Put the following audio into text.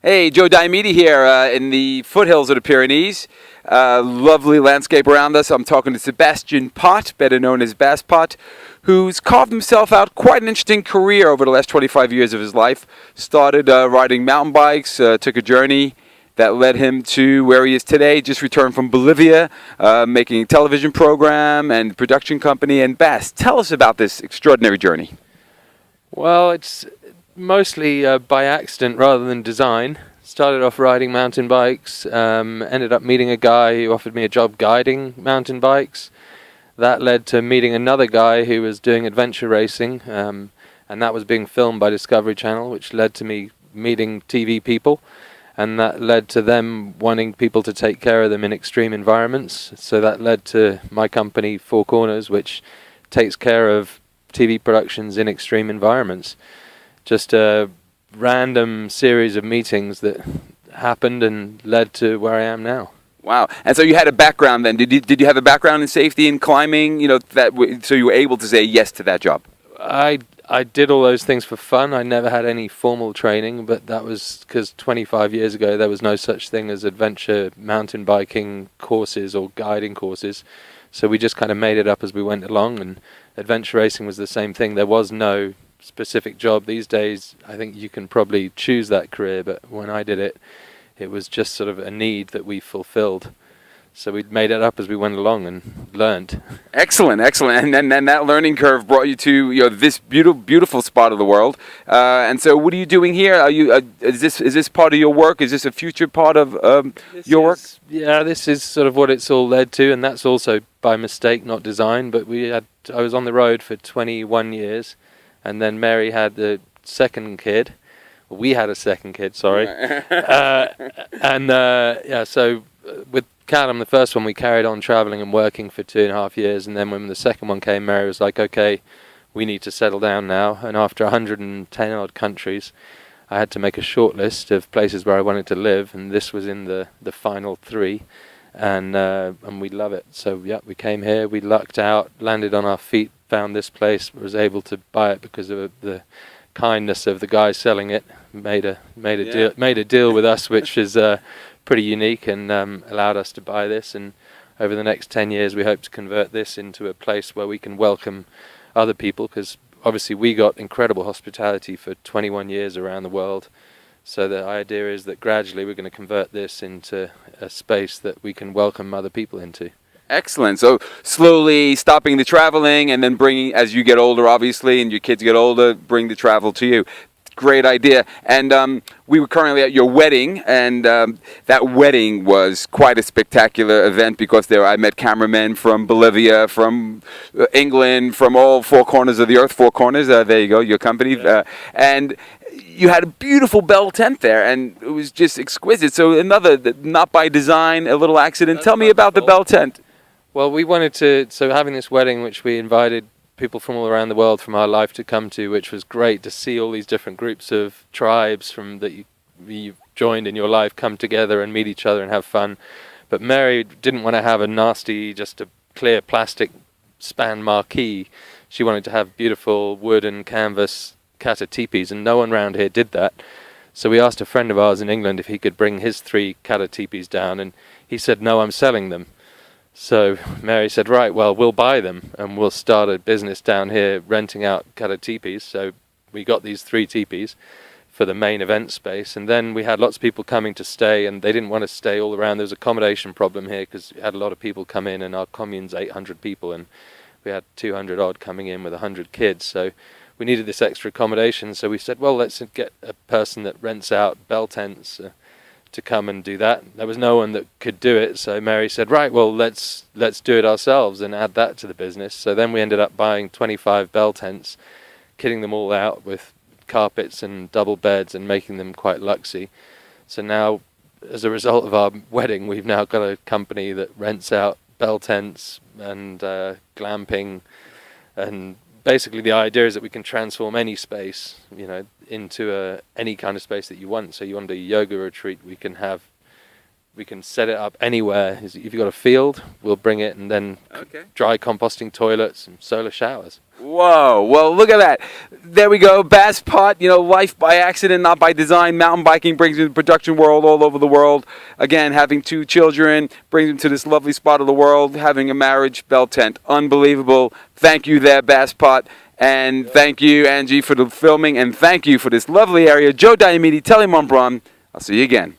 Hey, Joe Diomede here in the foothills of the Pyrenees. Lovely landscape around us. I'm talking to Sebastian Pott, better known as Bass Pott, who's carved himself out quite an interesting career over the last 25 years of his life. Started riding mountain bikes, took a journey that led him to where he is today. Just returned from Bolivia, making a television program and production company. And Bass, tell us about this extraordinary journey. Well, it's mostly by accident rather than design. Started off riding mountain bikes, ended up meeting a guy who offered me a job guiding mountain bikes. That led to meeting another guy who was doing adventure racing, and that was being filmed by Discovery Channel, which led to me meeting TV people, and that led to them wanting people to take care of them in extreme environments. So that led to my company, Four Corners, which takes care of TV productions in extreme environments. Just a random series of meetings that happened and led to where I am now. Wow! And so you had a background then. Did you have a background in safety and climbing? So you were able to say yes to that job. I did all those things for fun. I never had any formal training, but that was because 25 years ago there was no such thing as adventure mountain biking courses or guiding courses. So we just kind of made it up as we went along, and adventure racing was the same thing. There was no specific job. These days I think you can probably choose that career, but when I did it, it was just sort of a need that we fulfilled. So we made it up as we went along and learned. Excellent, excellent. And then that learning curve brought you to this beautiful spot of the world. And so, what are you doing here? Are you is this part of your work? Is this a future part of your work? Yeah, this is sort of what it's all led to, and that's also by mistake, not design. But I was on the road for 21 years, and then Mary had the second kid. We had a second kid, sorry. So with Callum, the first one, we carried on traveling and working for 2.5 years, and then when the second one came, Mary was like, okay, we need to settle down now. And after 110 odd countries, I had to make a short list of places where I wanted to live, and this was in the final 3, and we love it. So yeah, we came here, we lucked out, landed on our feet, found this place, was able to buy it because of the kindness of the guy selling it. Made a deal with us, which is pretty unique, and allowed us to buy this. And over the next 10 years, we hope to convert this into a place where we can welcome other people, because obviously we got incredible hospitality for 21 years around the world. So the idea is that gradually we're going to convert this into a space that we can welcome other people into. Excellent. So slowly stopping the traveling, and then bringing, as you get older, obviously, and your kids get older, bring the travel to you. Great idea. And we were currently at your wedding, and that wedding was quite a spectacular event, because there I met cameramen from Bolivia, from England, from all 4 corners of the earth. 4 Corners, there you go, your company. Yeah. And you had a beautiful bell tent there, and it was just exquisite. So another, not by design, a little accident. Tell me about the bell tent. Well, we wanted to, so having this wedding, which we invited people from all around the world from our life to come to, which was great to see all these different groups of tribes from that you've joined in your life come together and meet each other and have fun. But Mary didn't want to have a nasty, just a clear plastic span marquee. She wanted to have beautiful wood and canvas kata tipis, and no one around here did that. So we asked a friend of ours in England if he could bring his 3 kata tipis down, and he said, no, I'm selling them. So Mary said, right, well, we'll buy them and we'll start a business down here renting out kata tipis. So we got these 3 tipis for the main event space, and then we had lots of people coming to stay, and they didn't want to stay all around. There was an accommodation problem here because we had a lot of people come in, and our commune's 800 people, and we had 200 odd coming in with 100 kids. So we needed this extra accommodation. So we said, well, let's get a person that rents out bell tents to come and do that. There was no one that could do it, so Mary said, right, well, let's do it ourselves and add that to the business. So then we ended up buying 25 bell tents, kitting them all out with carpets and double beds and making them quite luxy. So now, as a result of our wedding, we've now got a company that rents out bell tents and glamping, and basically the idea is that we can transform any space, into any kind of space that you want. So you want a yoga retreat, we can have We can set it up anywhere. If you've got a field, we'll bring it, and then Okay. dry composting toilets and solar showers. Whoa, well, look at that. There we go. Bass Pot, life by accident, not by design. Mountain biking brings me to the production world all over the world. Again, having 2 children brings me to this lovely spot of the world. Having a marriage bell tent. Unbelievable. Thank you there, Bass Pot. And thank you, Angie, for the filming. And thank you for this lovely area. Joe Diamede, Telly Montbron. I'll see you again.